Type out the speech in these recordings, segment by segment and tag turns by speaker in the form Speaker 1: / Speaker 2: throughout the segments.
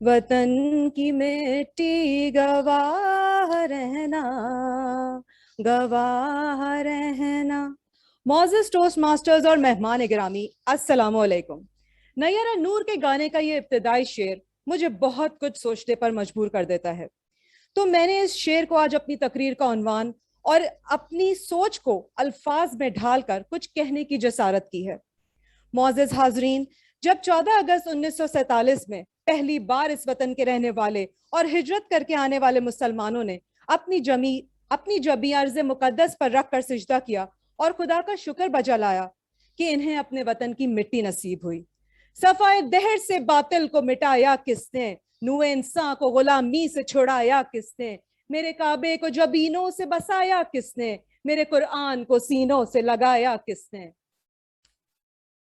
Speaker 1: وطن کی مٹی گواہ رہنا، گواہ رہنا۔ معزز ٹوسٹ ماسٹرز اور مہمان گرامی، السلام علیکم۔ نیرہ نور کے گانے کا یہ ابتدائی شعر مجھے بہت کچھ سوچنے پر مجبور کر دیتا ہے، تو میں نے اس شعر کو آج اپنی تقریر کا عنوان اور اپنی سوچ کو الفاظ میں ڈھال کر کچھ کہنے کی جسارت کی ہے۔ معزز حاضرین، جب 14 اگست 1947 میں پہلی بار اس وطن کے رہنے والے اور ہجرت کر کے آنے والے مسلمانوں نے اپنی جبیں ارض مقدس پر رکھ کر سجدہ کیا اور خدا کا شکر بجا لایا کہ انہیں اپنے وطن کی مٹی نصیب ہوئی، صفائے دہر سے باطل کو مٹایا کس نے، نوے انسان کو غلامی سے چھڑایا کس نے، میرے کعبے کو جبینوں سے بسایا کس نے، میرے قرآن کو سینوں سے لگایا کس نے۔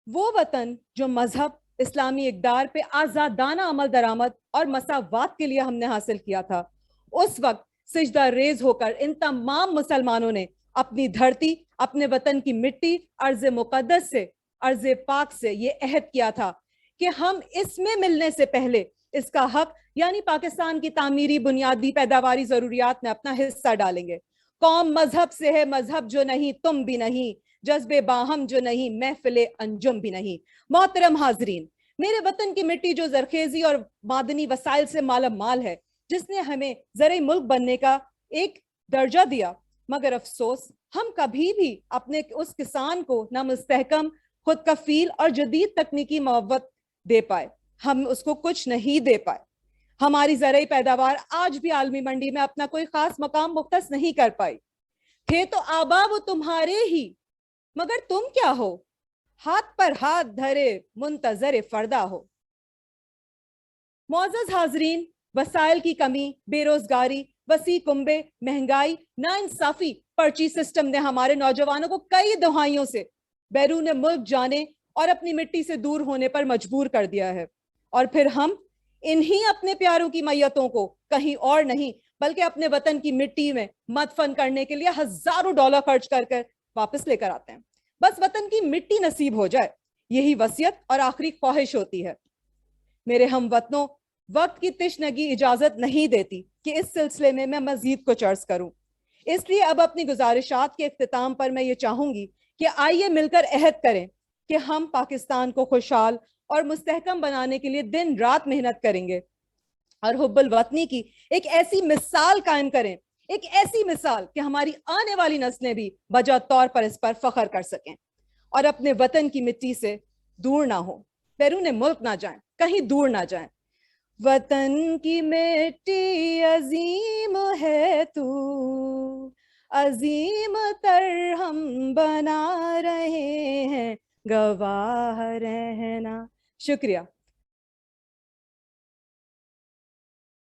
Speaker 1: وہ وطن جو مذہب اسلامی اقدار پہ آزادانہ عمل درآمد اور مساوات کے لیے ہم نے حاصل کیا تھا، اس وقت سجدہ ریز ہو کر ان تمام مسلمانوں نے اپنی دھرتی، اپنے وطن کی مٹی، ارض مقدس سے، ارض پاک سے یہ عہد کیا تھا کہ ہم اس میں ملنے سے پہلے اس کا حق یعنی پاکستان کی تعمیری بنیادی پیداواری ضروریات میں اپنا حصہ ڈالیں گے۔ قوم مذہب سے ہے، مذہب جو نہیں تم بھی نہیں، جذبے باہم جو نہیں محفل انجم بھی نہیں۔ محترم حاضرین، میرے وطن کی مٹی جو زرخیزی اور معدنی وسائل سے مالا مال ہے، جس نے ہمیں زرعی ملک بننے کا ایک درجہ دیا، مگر افسوس ہم کبھی بھی اپنے اس کسان کو نہ مستحکم، خود کفیل اور جدید تکنیکی معاوضہ دے پائے، ہم اس کو کچھ نہیں دے پائے۔ ہماری زرعی پیداوار آج بھی عالمی منڈی میں اپنا کوئی خاص مقام مختص نہیں کر پائی۔ تھے تو آبا وہ تمہارے ہی، مگر تم کیا ہو، ہاتھ پر ہاتھ دھرے منتظر فردا ہو۔ معزز حاضرین، وسائل کی کمی، بے روزگاری، وسیع کنبے، مہنگائی، ناانصافی، پرچی سسٹم نے ہمارے نوجوانوں کو کئی دہائیوں سے بیرون ملک جانے اور اپنی مٹی سے دور ہونے پر مجبور کر دیا ہے، اور پھر ہم انہی اپنے پیاروں کی میتوں کو کہیں اور نہیں بلکہ اپنے وطن کی مٹی میں مدفن کرنے کے لیے ہزاروں ڈالر خرچ کر کر واپس لے کر آتے ہیں۔ بس وطن کی مٹی نصیب ہو جائے، یہی وصیت اور آخری خواہش ہوتی ہے۔ میرے ہم وطنوں، وقت کی تشنگی اجازت نہیں دیتی کہ اس سلسلے میں مزید کچھ عرض کروں، اس لیے اب اپنی گزارشات کے اختتام پر میں یہ چاہوں گی کہ آئیے مل کر عہد کریں کہ ہم پاکستان کو خوشحال اور مستحکم بنانے کے لیے دن رات محنت کریں گے اور حب الوطنی کی ایک ایسی مثال قائم کریں، ایک ایسی مثال کہ ہماری آنے والی نسلیں بھی بجا طور پر اس پر فخر کر سکیں اور اپنے وطن کی مٹی سے دور نہ ہو، بیرون ملک نہ جائیں، کہیں دور نہ جائیں۔ وطن کی مٹی عظیم ہے تو، عظیم تر ہم بنا رہے ہیں، گواہ رہنا۔ شکریہ۔